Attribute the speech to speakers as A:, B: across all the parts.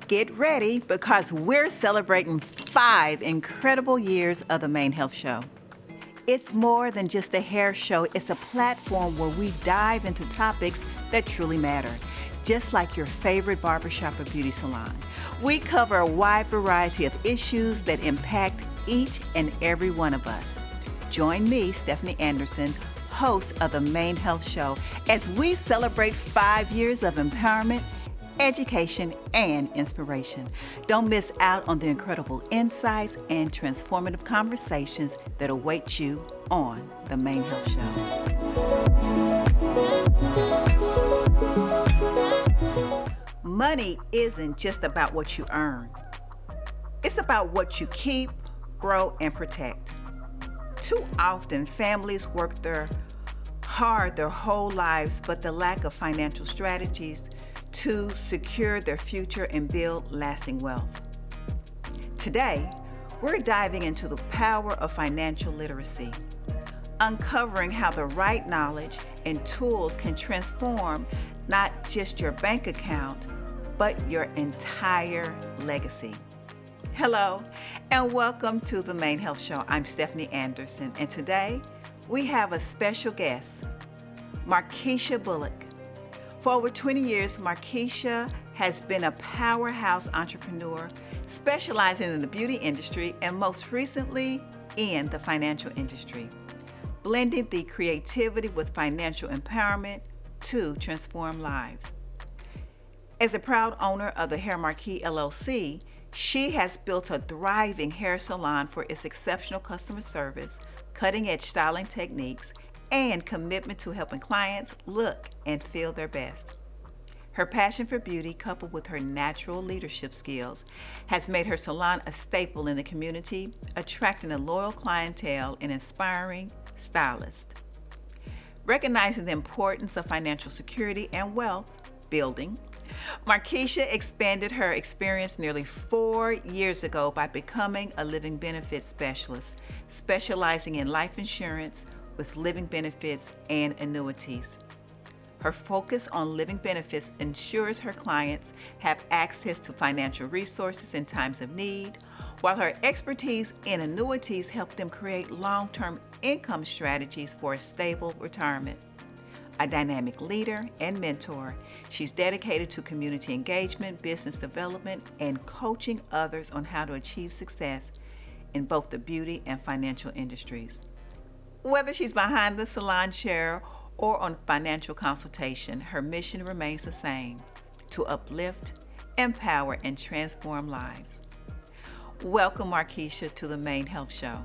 A: Get ready because we're celebrating 5 incredible years of the Main Health Show. It's more than just a hair show, it's a platform where we dive into topics that truly matter, just like your favorite barbershop or beauty salon. We cover a wide variety of issues that impact each and every one of us. Join me, Stephanie Anderson, host of the Main Health Show, as we celebrate 5 years of empowerment, education, and inspiration. Don't miss out on the incredible insights and transformative conversations that await you on the Main Health Show. Money isn't just about what you earn. It's about what you keep, grow, and protect. Too often, families work hard their whole lives, but the lack of financial strategies to secure their future and build lasting wealth. Today, we're diving into the power of financial literacy, uncovering how the right knowledge and tools can transform not just your bank account, but your entire legacy. Hello, and welcome to the Main Health Show. I'm Stephanie Anderson, and today we have a special guest, Marquisia Bullock. For over 20 years, Marquisia has been a powerhouse entrepreneur, specializing in the beauty industry and most recently in the financial industry, blending the creativity with financial empowerment to transform lives. As a proud owner of the Hair Marquis LLC, she has built a thriving hair salon for its exceptional customer service, cutting-edge styling techniques, and commitment to helping clients look and feel their best. Her passion for beauty, coupled with her natural leadership skills, has made her salon a staple in the community, attracting a loyal clientele and inspiring stylists. Recognizing the importance of financial security and wealth building, Marquisia expanded her experience nearly 4 years ago by becoming a living benefits specialist, specializing in life insurance with living benefits and annuities. Her focus on living benefits ensures her clients have access to financial resources in times of need, while her expertise in annuities help them create long-term income strategies for a stable retirement. A dynamic leader and mentor, she's dedicated to community engagement, business development, and coaching others on how to achieve success in both the beauty and financial industries. Whether she's behind the salon chair or on financial consultation, her mission remains the same: to uplift, empower, and transform lives. Welcome, Marquisia, to the Main Health Show.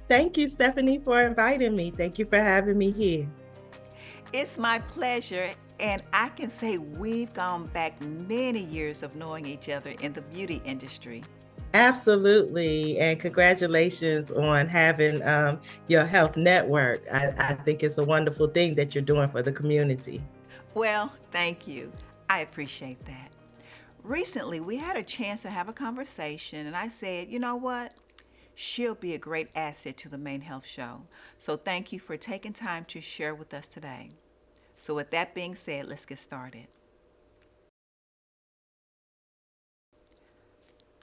B: Thank you, Stephanie, for inviting me. Thank you for having me here.
A: It's my pleasure, and I can say we've gone back many years of knowing each other in the beauty industry.
B: Absolutely. And congratulations on having your health network. I think it's a wonderful thing that you're doing for the community.
A: Well, thank you. I appreciate that. Recently, we had a chance to have a conversation, and I said, you know what? She'll be a great asset to the Main Health Show. So thank you for taking time to share with us today. So with that being said, let's get started.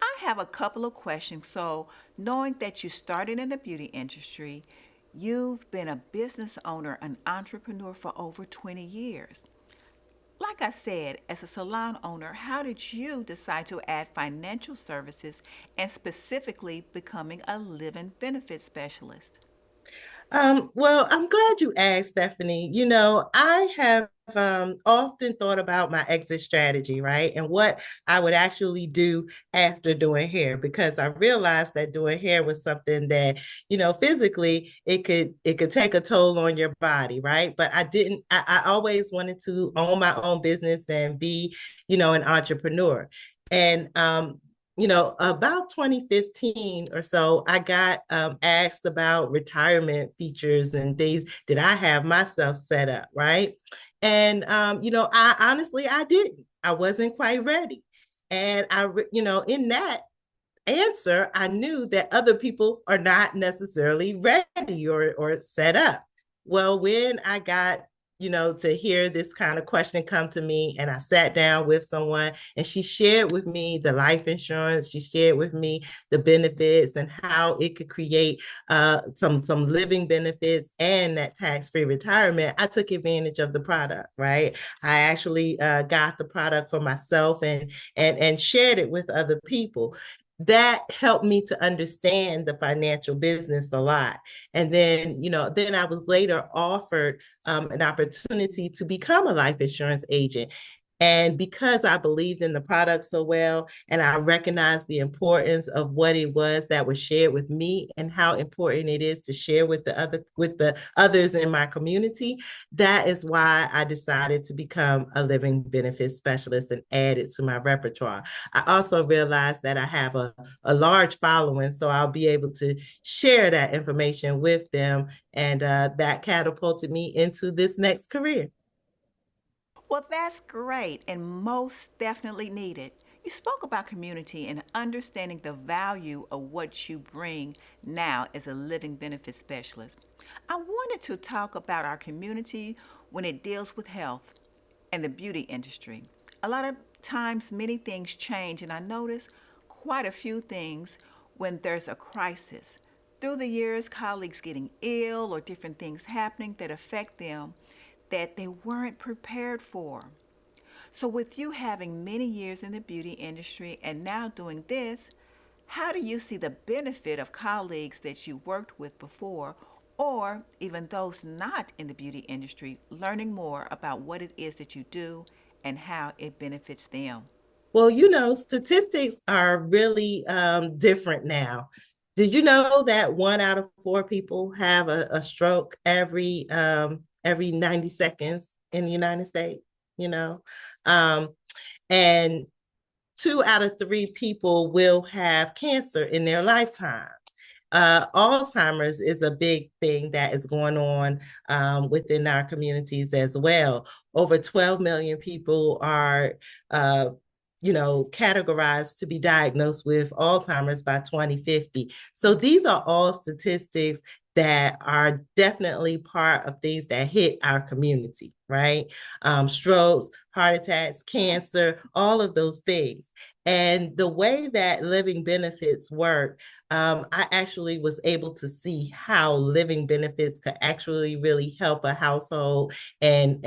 A: I have a couple of questions. So knowing that you started in the beauty industry, you've been a business owner, an entrepreneur for over 20 years. Like I said, as a salon owner, how did you decide to add financial services and specifically becoming a living benefit specialist?
B: Well, I'm glad you asked, Stephanie. I have often thought about my exit strategy, right? And what I would actually do after doing hair, because I realized that doing hair was something that, physically it could take a toll on your body, right? But I always wanted to own my own business and be, an entrepreneur. And about 2015 or so, I got asked about retirement features and things that I have myself set up, right? And, I honestly, I didn't. I wasn't quite ready. And in that answer, I knew that other people are not necessarily ready or set up. Well, when I got to hear this kind of question come to me. And I sat down with someone and she shared with me the life insurance. She shared with me the benefits and how it could create some living benefits and that tax-free retirement. I took advantage of the product, right? I actually got the product for myself and shared it with other people. That helped me to understand the financial business a lot. And then, then I was later offered an opportunity to become a life insurance agent. And because I believed in the product so well, and I recognized the importance of what it was that was shared with me and how important it is to share with the others in my community, that is why I decided to become a living benefits specialist and add it to my repertoire. I also realized that I have a large following, so I'll be able to share that information with them, and that catapulted me into this next career.
A: Well, that's great and most definitely needed. You spoke about community and understanding the value of what you bring now as a living benefit specialist. I wanted to talk about our community when it deals with health and the beauty industry. A lot of times, many things change, and I notice quite a few things when there's a crisis. Through the years, colleagues getting ill or different things happening that affect them that they weren't prepared for. So, with you having many years in the beauty industry and now doing this, how do you see the benefit of colleagues that you worked with before, or even those not in the beauty industry, learning more about what it is that you do and how it benefits them?
B: Well, statistics are really different now. Did you know that 1 out of 4 people have a stroke every 90 seconds in the United States? You know, um, and 2 out of 3 people will have cancer in their lifetime. Alzheimer's is a big thing that is going on within our communities as well. Over 12 million people are, categorized to be diagnosed with Alzheimer's by 2050. So these are all statistics that are definitely part of things that hit our community, right? Strokes, heart attacks, cancer, all of those things. And the way that living benefits work, I actually was able to see how living benefits could actually really help a household and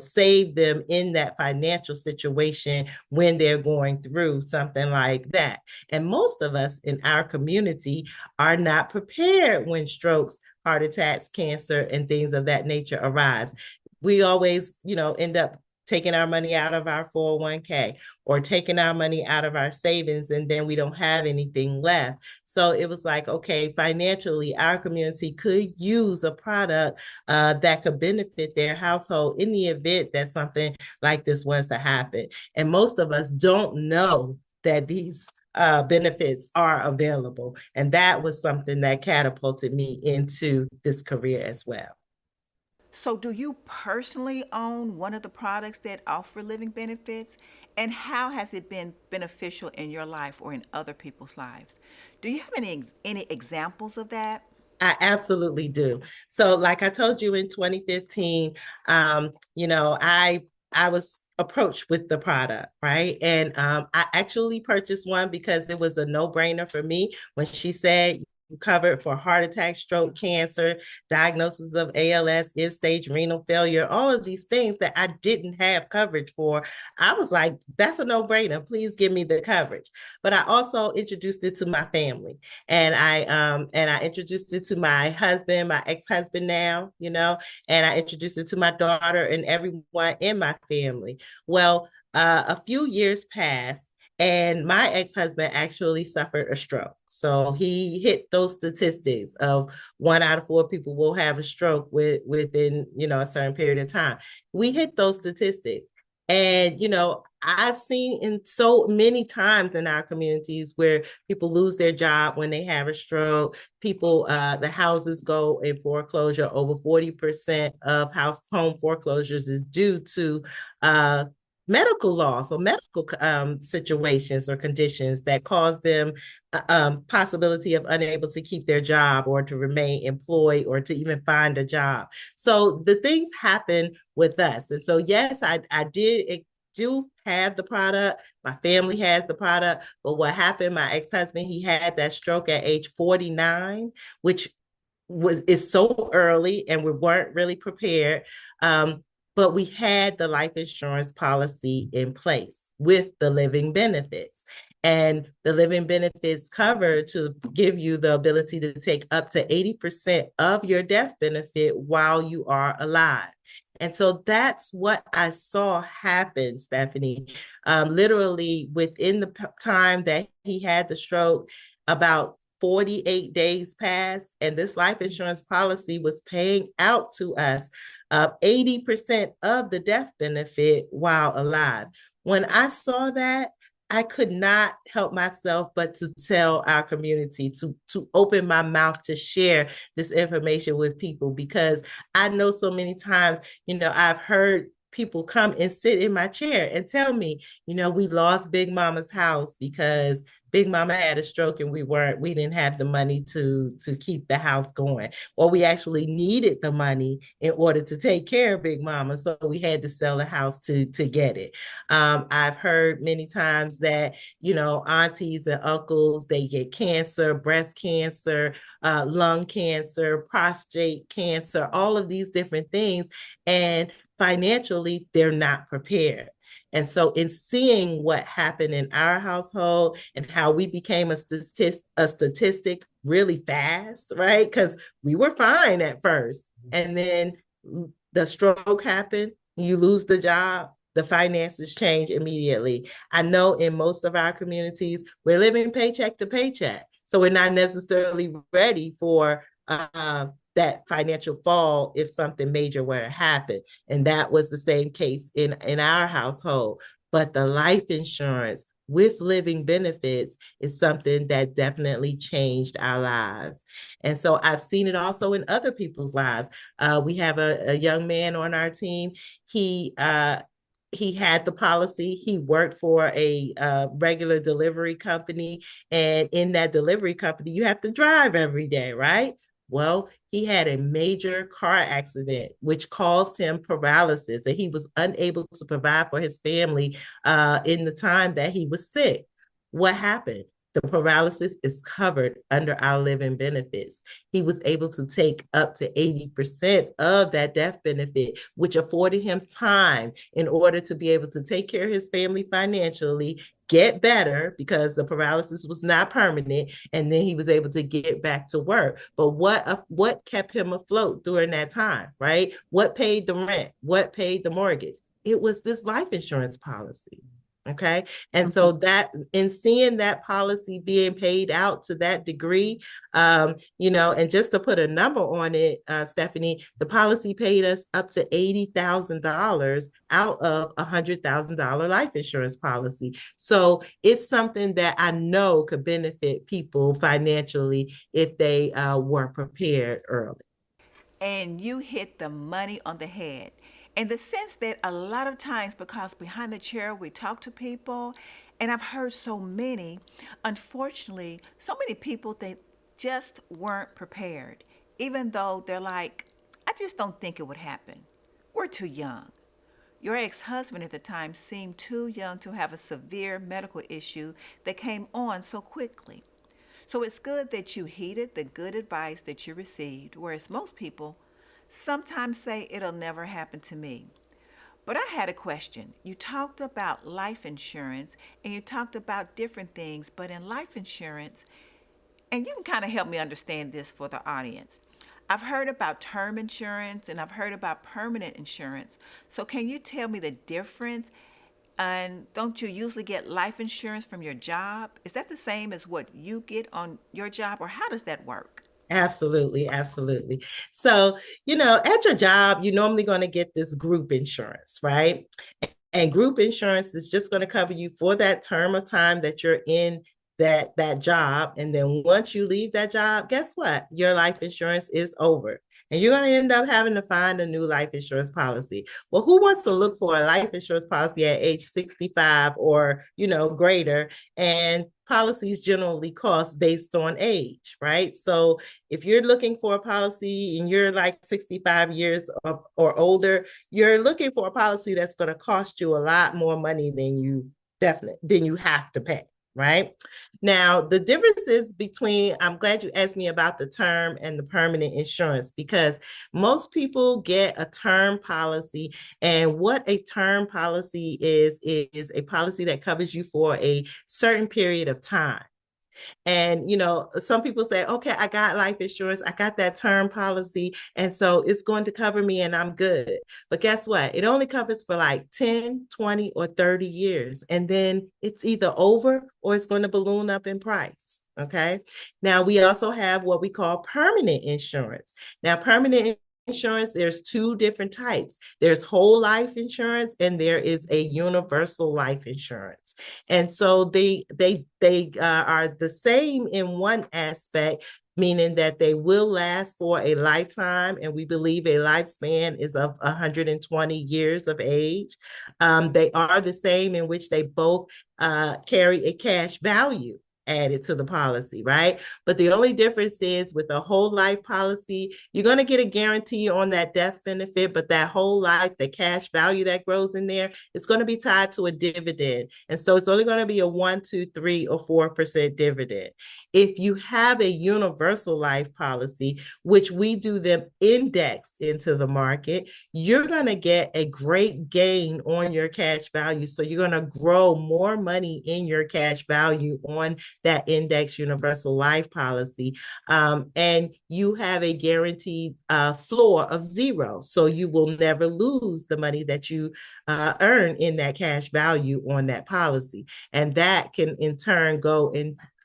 B: save them in that financial situation when they're going through something like that. And most of us in our community are not prepared when strokes, heart attacks, cancer, and things of that nature arise. We always, end up taking our money out of our 401k or taking our money out of our savings, and then we don't have anything left. So it was like, okay, financially, our community could use a product that could benefit their household in the event that something like this was to happen. And most of us don't know that these benefits are available. And that was something that catapulted me into this career as well.
A: So, do you personally own one of the products that offer living benefits? And how has it been beneficial in your life or in other people's lives? Do you have any examples of that?
B: I absolutely do. So, like I told you in 2015, I was approached with the product, right? And I actually purchased one because it was a no-brainer for me when she said covered for heart attack, stroke, cancer, diagnosis of ALS, end-stage renal failure, all of these things that I didn't have coverage for. I was like, that's a no-brainer. Please give me the coverage. But I also introduced it to my family, and I introduced it to my husband, my ex-husband now, and I introduced it to my daughter and everyone in my family. Well, a few years passed, and my ex-husband actually suffered a stroke. So he hit those statistics of 1 out of 4 people will have a stroke within, a certain period of time. We hit those statistics. And, I've seen in so many times in our communities where people lose their job when they have a stroke. People, the houses go in foreclosure. Over 40% of home foreclosures is due to medical loss or medical situations or conditions that cause them possibility of unable to keep their job or to remain employed or to even find a job. So the things happen with us. And so, yes, I did do have the product. My family has the product. But what happened, my ex-husband, he had that stroke at age 49, which was is so early and we weren't really prepared. But we had the life insurance policy in place with the living benefits. And the living benefits cover to give you the ability to take up to 80% of your death benefit while you are alive. And so that's what I saw happen, Stephanie. Literally within the time that he had the stroke, about 48 days passed, and this life insurance policy was paying out to us 80% of the death benefit while alive. When I saw that, I could not help myself but to tell our community, to open my mouth to share this information with people, because I know so many times, I've heard people come and sit in my chair and tell me, we lost Big Mama's house because Big Mama had a stroke and we didn't have the money to keep the house going. Or we actually needed the money in order to take care of Big Mama. So we had to sell the house to get it. I've heard many times that, aunties and uncles, they get cancer, breast cancer, lung cancer, prostate cancer, all of these different things. And financially, they're not prepared. And so, in seeing what happened in our household and how we became a statistic really fast, right? Because we were fine at first. And then the stroke happened, you lose the job, the finances change immediately. I know in most of our communities, we're living paycheck to paycheck. So, we're not necessarily ready for that financial fall if something major were to happen. And that was the same case in our household. But the life insurance with living benefits is something that definitely changed our lives. And so I've seen it also in other people's lives. We have a young man on our team. He had the policy. He worked for a regular delivery company. And in that delivery company, you have to drive every day, right? Well, he had a major car accident, which caused him paralysis, and he was unable to provide for his family in the time that he was sick. What happened? The paralysis is covered under our living benefits. He was able to take up to 80% of that death benefit, which afforded him time in order to be able to take care of his family financially, get better because the paralysis was not permanent, and then he was able to get back to work. But what kept him afloat during that time, right? What paid the rent? What paid the mortgage? It was this life insurance policy. Okay. And so that in seeing that policy being paid out to that degree, and just to put a number on it, Stephanie, the policy paid us up to $80,000 out of $100,000 life insurance policy. So it's something that I know could benefit people financially if they were prepared early.
A: And you hit the money on the head. In the sense that a lot of times, because behind the chair we talk to people, and I've heard so many, unfortunately, so many people, they just weren't prepared, even though they're like, I just don't think it would happen. We're too young. Your ex husband at the time seemed too young to have a severe medical issue that came on so quickly. So it's good that you heeded the good advice that you received, whereas most people sometimes say it'll never happen to me. But I had a question. You talked about life insurance and you talked about different things, but in life insurance, and you can kind of help me understand this for the audience. I've heard about term insurance and I've heard about permanent insurance. So can you tell me the difference? And don't you usually get life insurance from your job? Is that the same as what you get on your job, or how does that work?
B: Absolutely, absolutely. So, at your job, you're normally going to get this group insurance, right? And group insurance is just going to cover you for that term of time that you're in that job. And then once you leave that job, guess what? Your life insurance is over. and you're going to end up having to find a new life insurance policy. Well, who wants to look for a life insurance policy at age 65 or, greater? And policies generally cost based on age, right? So if you're looking for a policy and you're like 65 years or older, you're looking for a policy that's going to cost you a lot more money than you have to pay, right? Now, the differences between, I'm glad you asked me about the term and the permanent insurance, because most people get a term policy. And what a term policy is a policy that covers you for a certain period of time. And, some people say, okay, I got life insurance, I got that term policy, and so it's going to cover me and I'm good. But guess what? It only covers for like 10, 20, or 30 years. And then it's either over or it's going to balloon up in price. Okay. Now, we also have what we call permanent insurance. Now, permanent insurance, there's two different types. There's whole life insurance and there is a universal life insurance. And so they are the same in one aspect, meaning that they will last for a lifetime, and we believe a lifespan is of 120 years of age. They are the same in which they both carry a cash value added to the policy, right? But the only difference is with a whole life policy, you're going to get a guarantee on that death benefit, but that whole life, the cash value that grows in there, it's going to be tied to a dividend. And so it's only going to be a 1, 2, 3, or 4% dividend. If you have a universal life policy, which we do them indexed into the market, you're going to get a great gain on your cash value. So you're going to grow more money in your cash value on that index universal life policy. And you have a guaranteed floor of zero. So you will never lose the money that you earn in that cash value on that policy. And that can in turn go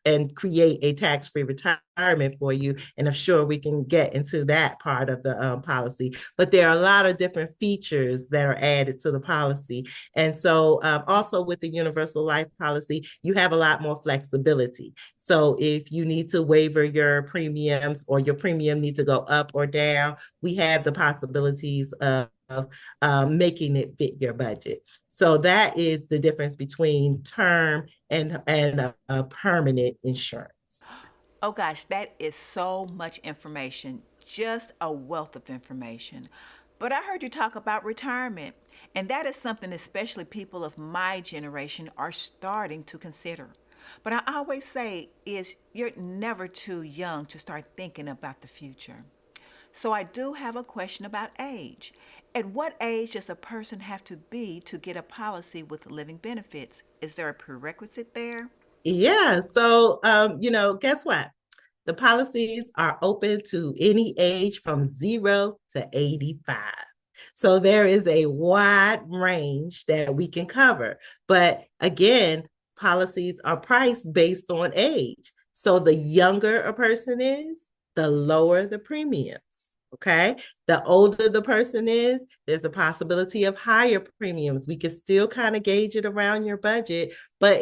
B: and create a tax-free retirement for you. And I'm sure we can get into that part of the policy. But there are a lot of different features that are added to the policy. And so also with the universal life policy, you have a lot more flexibility. So if you need to waiver your premiums or your premium needs to go up or down, we have the possibilities of making it fit your budget. So that is the difference between term and a permanent insurance.
A: Oh gosh, that is so much information, just a wealth of information. But I heard you talk about retirement, and that is something especially people of my generation are starting to consider. But I always say is you're never too young to start thinking about the future. So I do have a question about age. At what age does a person have to be to get a policy with living benefits? Is there a prerequisite there?
B: Yeah. So, guess what? The policies are open to any age from 0 to 85. So there is a wide range that we can cover. But again, policies are priced based on age. So the younger a person is, the lower the premiums. Okay. The older the person is, there's a possibility of higher premiums. We can still kind of gauge it around your budget, but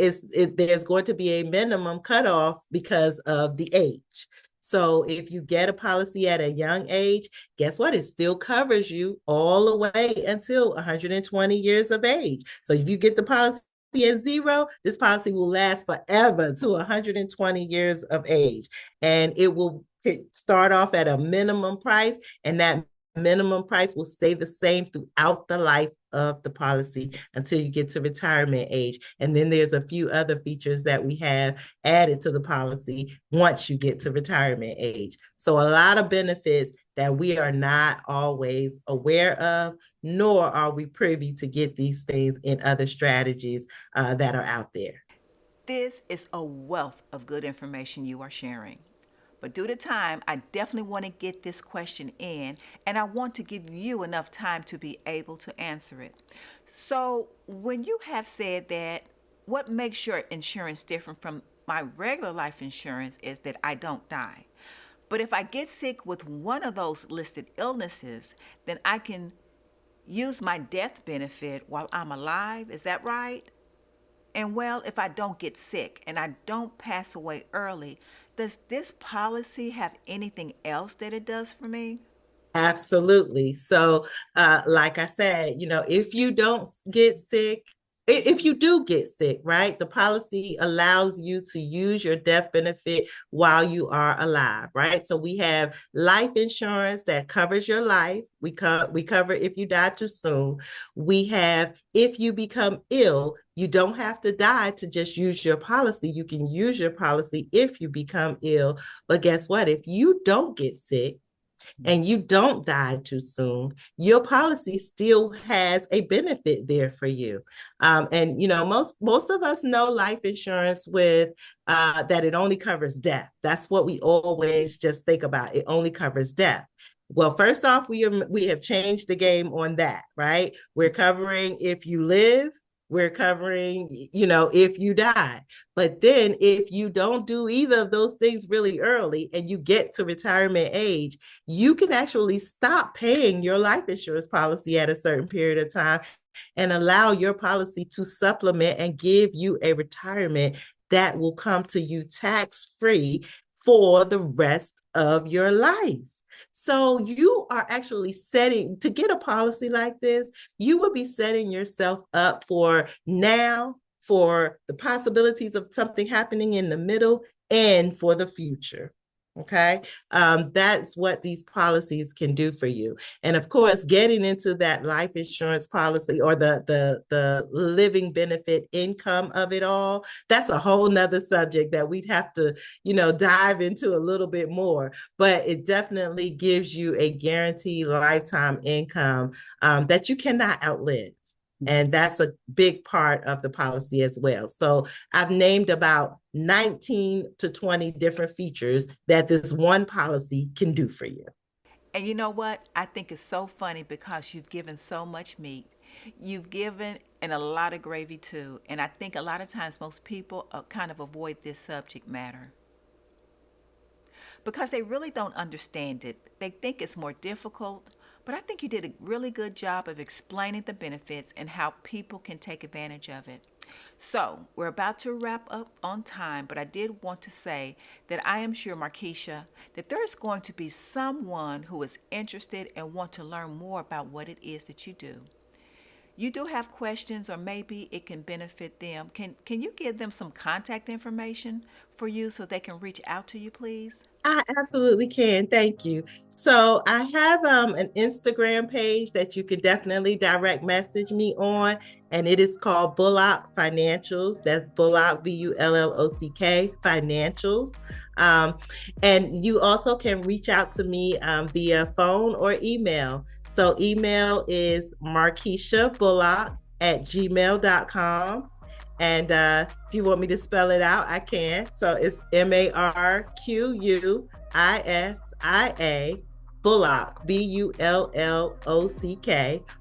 B: there's going to be a minimum cutoff because of the age. So if you get a policy at a young age, guess what? It still covers you all the way until 120 years of age. So if you get the policy at 0, this policy will last forever to 120 years of age. And it will start off at a minimum price, and that minimum price will stay the same throughout the life of the policy until you get to retirement age. And then there's a few other features that we have added to the policy once you get to retirement age. So a lot of benefits that we are not always aware of, nor are we privy to get these things in other strategies that are out there.
A: This is a wealth of good information you are sharing. But due to time, I definitely want to get this question in, and I want to give you enough time to be able to answer it. So, when you have said that, what makes your insurance different from my regular life insurance is that I don't die. But if I get sick with one of those listed illnesses, then I can use my death benefit while I'm alive. Is that right? And well, if I don't get sick and I don't pass away early, does this policy have anything else that it does for me?
B: Absolutely. So, like I said, if you don't get sick, if you do get sick, right, the policy allows you to use your death benefit while you are alive, right? So we have life insurance that covers your life. We cover if you die too soon. We have if you become ill, you don't have to die to just use your policy. You can use your policy if you become ill. But guess what? If you don't get sick, and you don't die too soon, your policy still has a benefit there for you. And most of us know life insurance with that it only covers death. That's what we always just think about. It only covers death. Well, first off, we have changed the game on that, right? We're covering if you live, we're covering, if you die. But then if you don't do either of those things really early and you get to retirement age, you can actually stop paying your life insurance policy at a certain period of time and allow your policy to supplement and give you a retirement that will come to you tax-free for the rest of your life. So you are actually setting to get a policy like this, you will be setting yourself up for now, for the possibilities of something happening in the middle, and for the future. Okay. That's what these policies can do for you. And of course, getting into that life insurance policy or the living benefit income of it all, that's a whole nother subject that we'd have to, dive into a little bit more. But it definitely gives you a guaranteed lifetime income that you cannot outlive. And that's a big part of the policy as well. So I've named about 19 to 20 different features that this one policy can do for you.
A: And you know what? I think it's so funny because you've given so much meat. You've given and a lot of gravy too. And I think a lot of times most people kind of avoid this subject matter because they really don't understand it. They think it's more difficult, but I think you did a really good job of explaining the benefits and how people can take advantage of it. So, we're about to wrap up on time, but I did want to say that I am sure, Marquisia, that there's going to be someone who is interested and want to learn more about what it is that you do. You do have questions, or maybe it can benefit them. Can you give them some contact information for you so they can reach out to you, please?
B: I absolutely can. Thank you. So I have an Instagram page that you can definitely direct message me on, and it is called Bullock Financials. That's Bullock, Bullock Financials. Um, and you also can reach out to me via phone or email. So email is Marquisia Bullock at gmail.com. And if you want me to spell it out, I can. So it's Marquisia, Bullock, Bullock,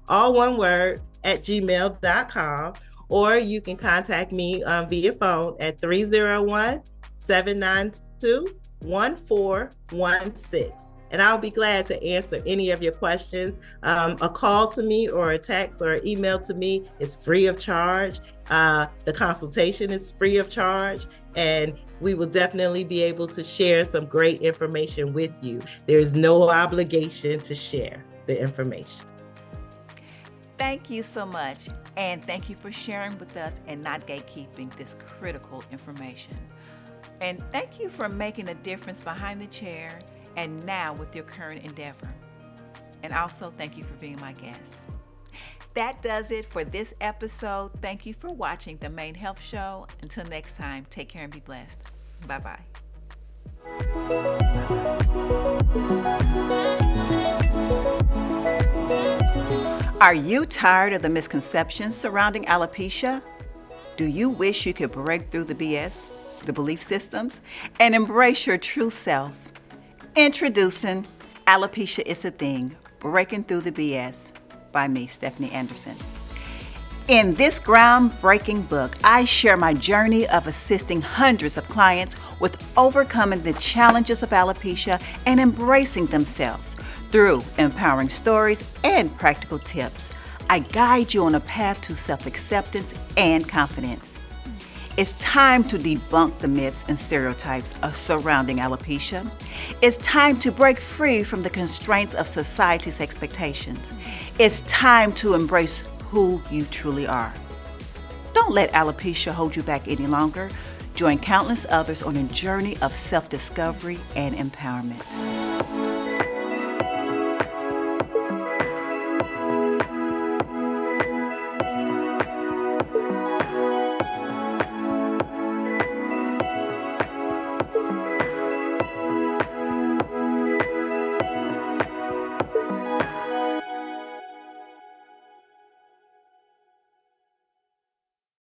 B: all one word, at gmail.com. Or you can contact me via phone at 301-792-1416. And I'll be glad to answer any of your questions. A call to me or a text or email to me is free of charge. The consultation is free of charge, and we will definitely be able to share some great information with you. There is no obligation to share the information.
A: Thank you so much, and thank you for sharing with us and not gatekeeping this critical information. And thank you for making a difference behind the chair and now with your current endeavor. And also, thank you for being my guest. That does it for this episode. Thank you for watching The Main Health Show. Until next time, take care and be blessed. Bye-bye. Are you tired of the misconceptions surrounding alopecia? Do you wish you could break through the BS, the belief systems, and embrace your true self? Introducing Alopecia is a Thing, Breaking Through the BS by me, Stephanie Anderson. In this groundbreaking book, I share my journey of assisting hundreds of clients with overcoming the challenges of alopecia and embracing themselves through empowering stories and practical tips. I guide you on a path to self-acceptance and confidence. It's time to debunk the myths and stereotypes surrounding alopecia. It's time to break free from the constraints of society's expectations. It's time to embrace who you truly are. Don't let alopecia hold you back any longer. Join countless others on a journey of self-discovery and empowerment.